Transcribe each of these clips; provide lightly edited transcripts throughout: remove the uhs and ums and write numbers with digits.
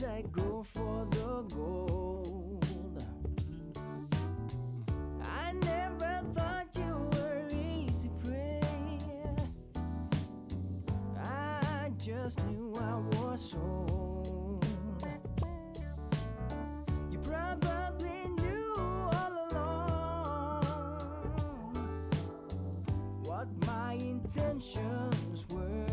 as I go for the gold. I never thought you were easy prey. I just knew I was sold. You probably knew all along what my intentions were.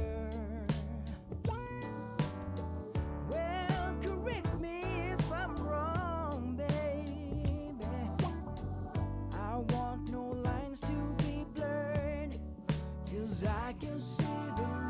Well, correct me if I'm wrong, baby. I want no lines to be blurred, 'cause I can see the